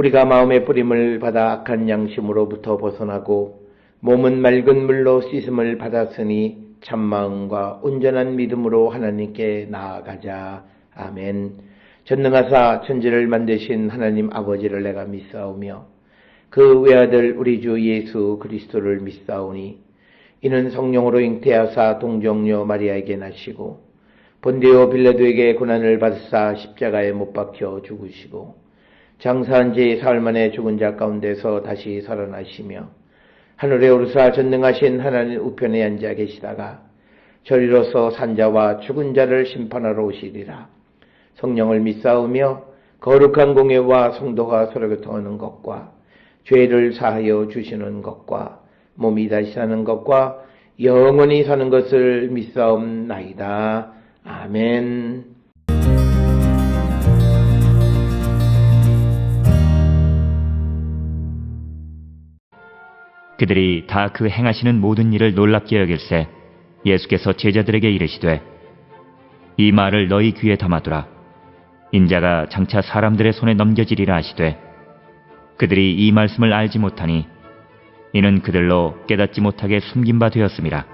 우리가 마음의 뿌림을 받아 악한 양심으로부터 벗어나고 몸은 맑은 물로 씻음을 받았으니 참마음과 온전한 믿음으로 하나님께 나아가자. 아멘. 전능하사 천지를 만드신 하나님 아버지를 내가 믿사오며 그 외아들 우리 주 예수 그리스도를 믿사오니 이는 성령으로 잉태하사 동정녀 마리아에게 나시고 본디오 빌라도에게 고난을 받으사 십자가에 못 박혀 죽으시고 장사한 지 사흘 만에 죽은 자 가운데서 다시 살아나시며 하늘에 오르사 전능하신 하나님 우편에 앉아 계시다가 저리로서 산자와 죽은 자를 심판하러 오시리라. 성령을 믿사오며 거룩한 공예와 성도가 서로 교통하는 것과 죄를 사하여 주시는 것과 몸이 다시 사는 것과 영원히 사는 것을 믿사옵나이다. 아멘. 그들이 다 그 행하시는 모든 일을 놀랍게 여길세 예수께서 제자들에게 이르시되 이 말을 너희 귀에 담아두라. 인자가 장차 사람들의 손에 넘겨지리라 하시되 그들이 이 말씀을 알지 못하니 이는 그들로 깨닫지 못하게 숨긴 바 되었음이라.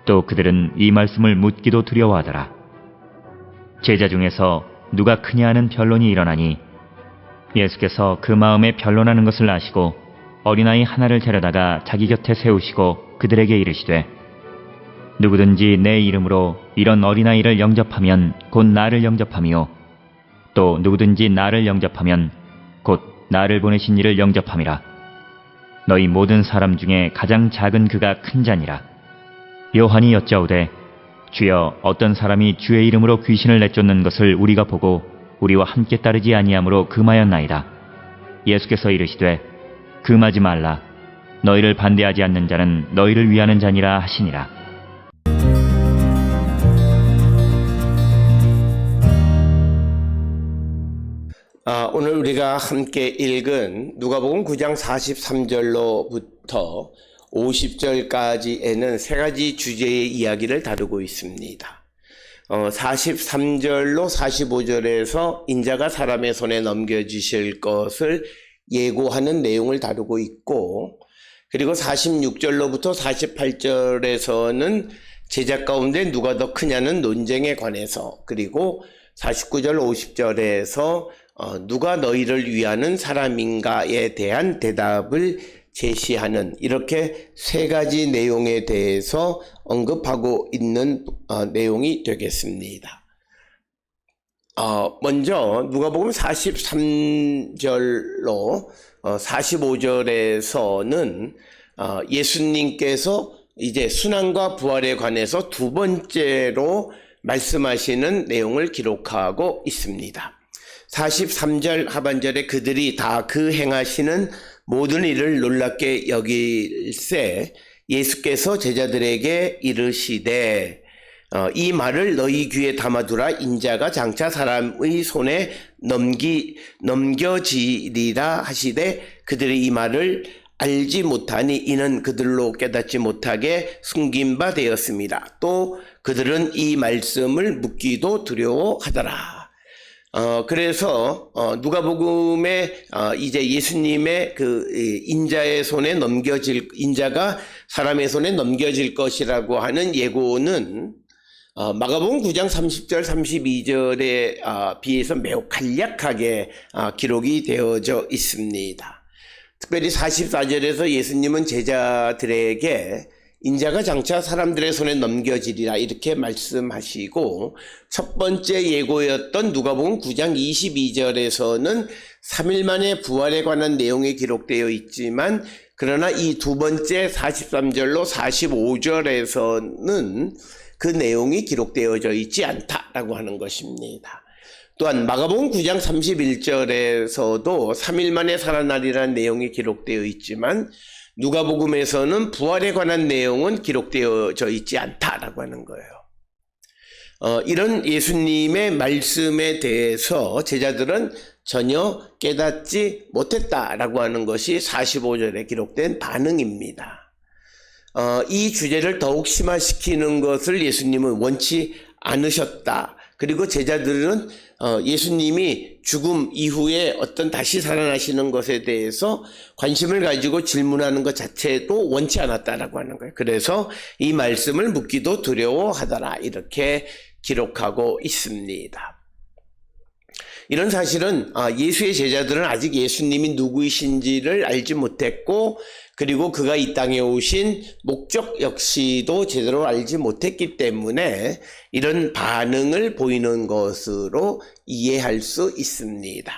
또 그들은 이 말씀을 묻기도 두려워하더라. 제자 중에서 누가 크냐 하는 변론이 일어나니 예수께서 그 마음에 변론하는 것을 아시고 어린아이 하나를 데려다가 자기 곁에 세우시고 그들에게 이르시되 누구든지 내 이름으로 이런 어린아이를 영접하면 곧 나를 영접함이요 또 누구든지 나를 영접하면 곧 나를 보내신 이를 영접함이라. 너희 모든 사람 중에 가장 작은 그가 큰 자니라. 요한이 여짜오되 주여 어떤 사람이 주의 이름으로 귀신을 내쫓는 것을 우리가 보고 우리와 함께 따르지 아니하므로 금하였나이다. 예수께서 이르시되 금하지 말라. 너희를 반대하지 않는 자는 너희를 위하는 자니라 하시니라. 오늘 우리가 함께 읽은 누가복음 9장 43절로부터 50절까지에는 세 가지 주제의 이야기를 다루고 있습니다. 43절로 45절에서 인자가 사람의 손에 넘겨주실 것을 예고하는 내용을 다루고 있고, 그리고 46절로부터 48절에서는 제자 가운데 누가 더 크냐는 논쟁에 관해서, 그리고 49절 50절에서 누가 너희를 위하는 사람인가에 대한 대답을 제시하는, 이렇게 세 가지 내용에 대해서 언급하고 있는 내용이 되겠습니다. 먼저 누가복음 43절로 45절에서는 예수님께서 이제 순환과 부활에 관해서 두 번째로 말씀하시는 내용을 기록하고 있습니다. 43절 하반절에 그들이 다 그 행하시는 모든 일을 놀랍게 여길세 예수께서 제자들에게 이르시되 이 말을 너희 귀에 담아두라. 인자가 장차 사람의 손에 넘겨지리라 하시되 그들이 이 말을 알지 못하니 이는 그들로 깨닫지 못하게 숨긴 바 되었습니다. 또 그들은 이 말씀을 묻기도 두려워하더라. 그래서 누가복음에 이제 예수님의 그 인자가 사람의 손에 넘겨질 것이라고 하는 예고는 마가복음 9장 30절 32절에 비해서 매우 간략하게 기록이 되어져 있습니다. 특별히 44절에서 예수님은 제자들에게 인자가 장차 사람들의 손에 넘겨지리라 이렇게 말씀하시고, 첫 번째 예고였던 누가복음 9장 22절에서는 3일 만에 부활에 관한 내용이 기록되어 있지만, 그러나 이 두 번째 43절로 45절에서는 그 내용이 기록되어져 있지 않다라고 하는 것입니다. 또한 마가복음 9장 31절에서도 3일 만에 살아나리라는 내용이 기록되어 있지만 누가복음에서는 부활에 관한 내용은 기록되어져 있지 않다라고 하는 거예요. 이런 예수님의 말씀에 대해서 제자들은 전혀 깨닫지 못했다라고 하는 것이 45절에 기록된 반응입니다. 이 주제를 더욱 심화시키는 것을 예수님은 원치 않으셨다. 그리고 제자들은 예수님이 죽음 이후에 어떤 다시 살아나시는 것에 대해서 관심을 가지고 질문하는 것 자체도 원치 않았다라고 하는 거예요. 그래서 이 말씀을 묻기도 두려워하더라 이렇게 기록하고 있습니다. 이런 사실은 예수의 제자들은 아직 예수님이 누구이신지를 알지 못했고, 그리고 그가 이 땅에 오신 목적 역시도 제대로 알지 못했기 때문에 이런 반응을 보이는 것으로 이해할 수 있습니다.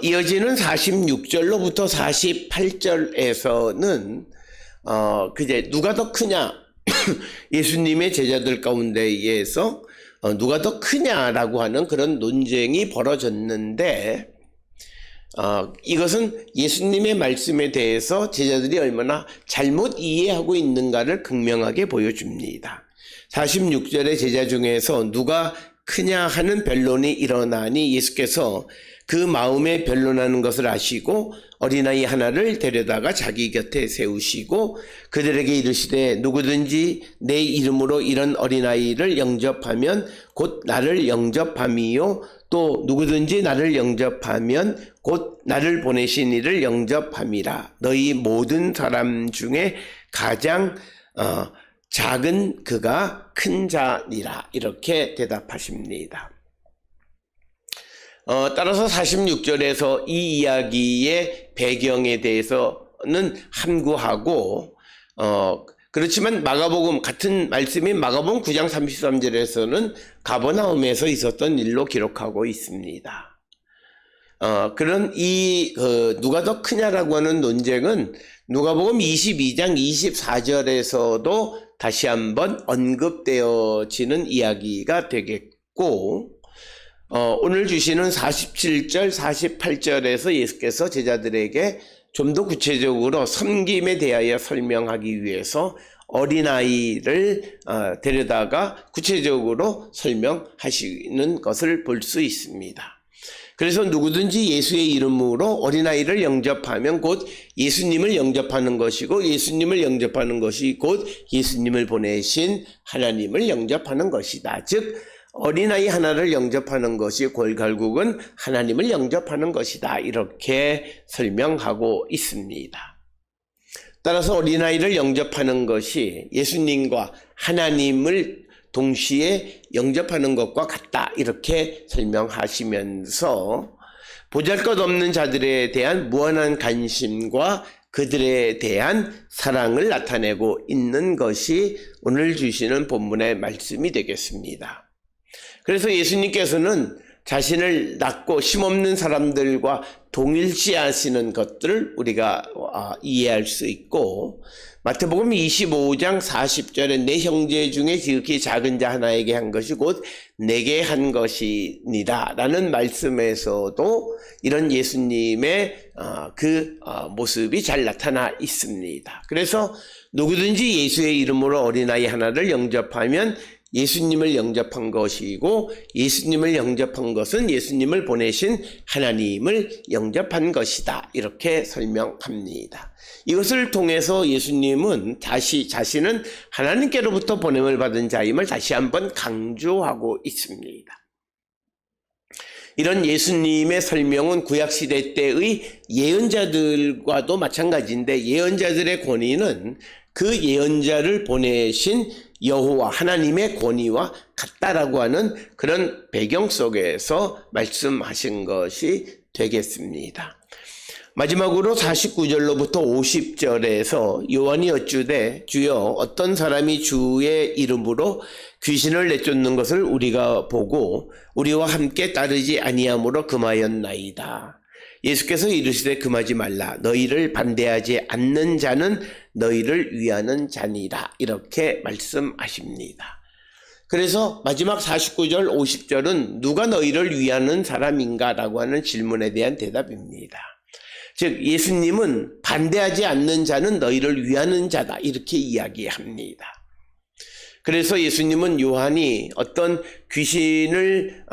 이어지는 46절로부터 48절에서는 그제 누가 더 크냐 예수님의 제자들 가운데에서 누가 더 크냐라고 하는 그런 논쟁이 벌어졌는데, 이것은 예수님의 말씀에 대해서 제자들이 얼마나 잘못 이해하고 있는가를 극명하게 보여줍니다. 46절의 제자 중에서 누가 크냐 하는 변론이 일어나니 예수께서 그 마음에 변론하는 것을 아시고 어린아이 하나를 데려다가 자기 곁에 세우시고 그들에게 이르시되 누구든지 내 이름으로 이런 어린아이를 영접하면 곧 나를 영접함이요 또 누구든지 나를 영접하면 곧 나를 보내신 이를 영접함이라. 너희 모든 사람 중에 가장 작은 그가 큰 자니라. 이렇게 대답하십니다. 따라서 46절에서 이 이야기의 배경에 대해서는 함구하고, 그렇지만 마가복음 같은 말씀인 마가복음 9장 33절에서는 가버나움에서 있었던 일로 기록하고 있습니다. 그런 누가 더 크냐라고 하는 논쟁은 누가복음 22장 24절에서도 다시 한번 언급되어지는 이야기가 되겠고, 오늘 주시는 47절, 48절에서 예수께서 제자들에게 좀 더 구체적으로 섬김에 대하여 설명하기 위해서 어린아이를 데려다가 구체적으로 설명하시는 것을 볼 수 있습니다. 그래서 누구든지 예수의 이름으로 어린아이를 영접하면 곧 예수님을 영접하는 것이고, 예수님을 영접하는 것이 곧 예수님을 보내신 하나님을 영접하는 것이다. 즉 어린아이 하나를 영접하는 것이 결국은 하나님을 영접하는 것이다. 이렇게 설명하고 있습니다. 따라서 어린아이를 영접하는 것이 예수님과 하나님을 동시에 영접하는 것과 같다. 이렇게 설명하시면서 보잘것없는 자들에 대한 무한한 관심과 그들에 대한 사랑을 나타내고 있는 것이 오늘 주시는 본문의 말씀이 되겠습니다. 그래서 예수님께서는 자신을 낳고 힘없는 사람들과 동일시하시는 것들을 우리가 이해할 수 있고, 마태복음 25장 40절에 내 형제 중에 지극히 작은 자 하나에게 한 것이 곧 내게 한 것이니라 라는 말씀에서도 이런 예수님의 모습이 잘 나타나 있습니다. 그래서 누구든지 예수의 이름으로 어린아이 하나를 영접하면 예수님을 영접한 것이고, 예수님을 영접한 것은 예수님을 보내신 하나님을 영접한 것이다. 이렇게 설명합니다. 이것을 통해서 예수님은 자신은 하나님께로부터 보냄을 받은 자임을 다시 한번 강조하고 있습니다. 이런 예수님의 설명은 구약시대 때의 예언자들과도 마찬가지인데, 예언자들의 권위는 그 예언자를 보내신 여호와 하나님의 권위와 같다라고 하는 그런 배경 속에서 말씀하신 것이 되겠습니다. 마지막으로 49절로부터 50절에서 요한이 여쭈되 주여 어떤 사람이 주의 이름으로 귀신을 내쫓는 것을 우리가 보고 우리와 함께 따르지 아니함으로 금하였나이다. 예수께서 이르시되 금하지 말라. 너희를 반대하지 않는 자는 너희를 위하는 자니라. 이렇게 말씀하십니다. 그래서 마지막 49절 50절은 누가 너희를 위하는 사람인가 라고 하는 질문에 대한 대답입니다. 즉 예수님은 반대하지 않는 자는 너희를 위하는 자다 이렇게 이야기합니다. 그래서 예수님은 요한이 어떤 귀신을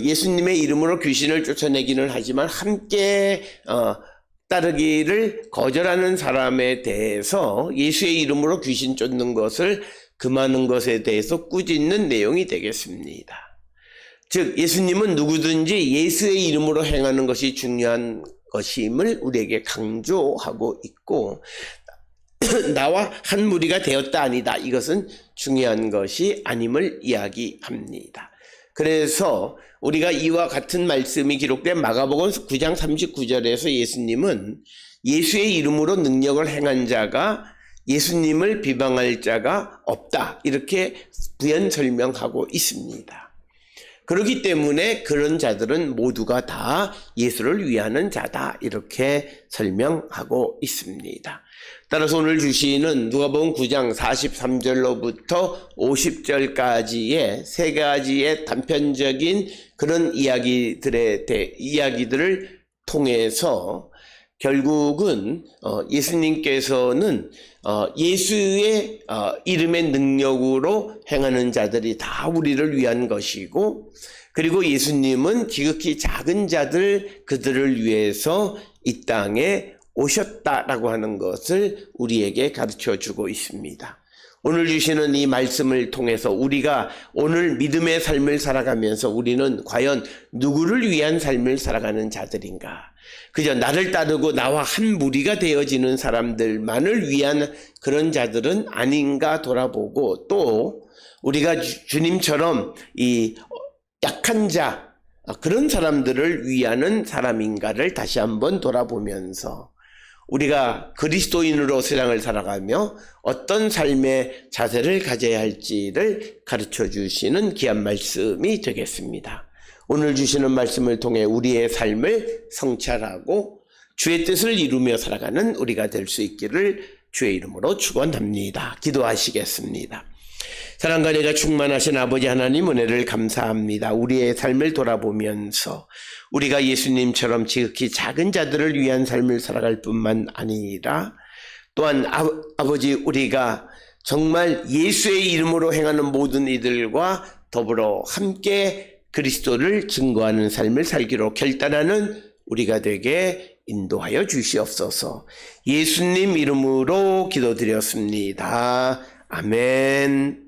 예수님의 이름으로 귀신을 쫓아내기는 하지만 함께 따르기를 거절하는 사람에 대해서 예수의 이름으로 귀신 쫓는 것을 금하는 것에 대해서 꾸짖는 내용이 되겠습니다. 즉 예수님은 누구든지 예수의 이름으로 행하는 것이 중요한 것임을 우리에게 강조하고 있고, 나와 한 무리가 되었다 아니다, 이것은 중요한 것이 아님을 이야기합니다. 그래서 우리가 이와 같은 말씀이 기록된 마가복음 9장 39절에서 예수님은 예수의 이름으로 능력을 행한 자가 예수님을 비방할 자가 없다, 이렇게 부연 설명하고 있습니다. 그렇기 때문에 그런 자들은 모두가 다 예수를 위하는 자다, 이렇게 설명하고 있습니다. 따라서 오늘 주시는 누가복음 9장 43절로부터 50절까지의 세 가지의 단편적인 그런 이야기들을 통해서 결국은 예수님께서는 예수의 이름의 능력으로 행하는 자들이 다 우리를 위한 것이고, 그리고 예수님은 지극히 작은 자들, 그들을 위해서 이 땅에 오셨다라고 하는 것을 우리에게 가르쳐 주고 있습니다. 오늘 주시는 이 말씀을 통해서 우리가 오늘 믿음의 삶을 살아가면서 우리는 과연 누구를 위한 삶을 살아가는 자들인가? 그저 나를 따르고 나와 한 무리가 되어지는 사람들만을 위한 그런 자들은 아닌가 돌아보고, 또 우리가 주님처럼 이 약한 자, 그런 사람들을 위하는 사람인가를 다시 한번 돌아보면서 우리가 그리스도인으로 세상을 살아가며 어떤 삶의 자세를 가져야 할지를 가르쳐 주시는 귀한 말씀이 되겠습니다. 오늘 주시는 말씀을 통해 우리의 삶을 성찰하고 주의 뜻을 이루며 살아가는 우리가 될 수 있기를 주의 이름으로 축원합니다. 기도하시겠습니다. 사랑과 은혜가 충만하신 아버지 하나님, 은혜를 감사합니다. 우리의 삶을 돌아보면서 우리가 예수님처럼 지극히 작은 자들을 위한 삶을 살아갈 뿐만 아니라 또한 아버지, 우리가 정말 예수의 이름으로 행하는 모든 이들과 더불어 함께 그리스도를 증거하는 삶을 살기로 결단하는 우리가 되게 인도하여 주시옵소서. 예수님 이름으로 기도드렸습니다. 아멘.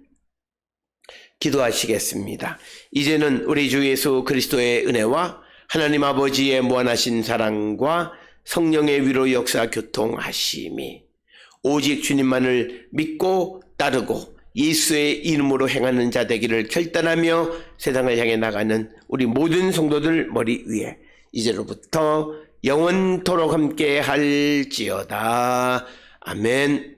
기도하시겠습니다. 이제는 우리 주 예수 그리스도의 은혜와 하나님 아버지의 무한하신 사랑과 성령의 위로 역사 교통하심이 오직 주님만을 믿고 따르고 예수의 이름으로 행하는 자 되기를 결단하며 세상을 향해 나가는 우리 모든 성도들 머리 위에 이제로부터 영원토록 함께 할지어다. 아멘.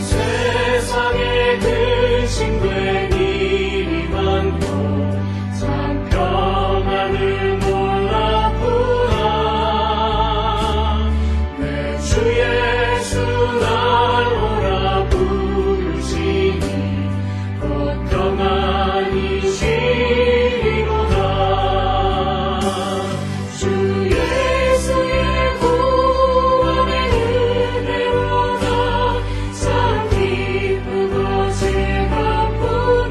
세상에 근심된 일이 많고 참 평안을 몰랐구나. 내 주 예수 날 오라 부르시니 곧 평안이 쉬리로다. 주 예수의 구원의 은혜로다. 참 기쁘고 즐겁구나.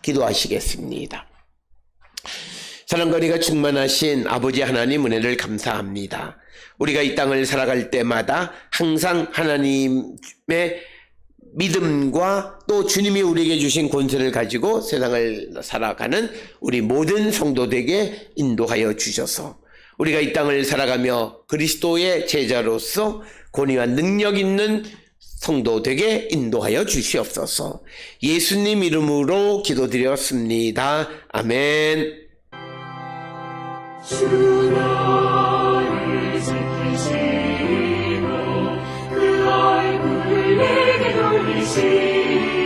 기도하시겠습니다. 사랑거리가 충만하신 아버지 하나님 은혜를 감사합니다. 우리가 이 땅을 살아갈 때마다 항상 하나님의 믿음과 또 주님이 우리에게 주신 권세를 가지고 세상을 살아가는 우리 모든 성도들에게 인도하여 주셔서 우리가 이 땅을 살아가며 그리스도의 제자로서 권위와 능력 있는 성도되게 인도하여 주시옵소서. 예수님 이름으로 기도드렸습니다. 아멘. 주 너를 지키시고 그 얼굴을 내게 돌리시고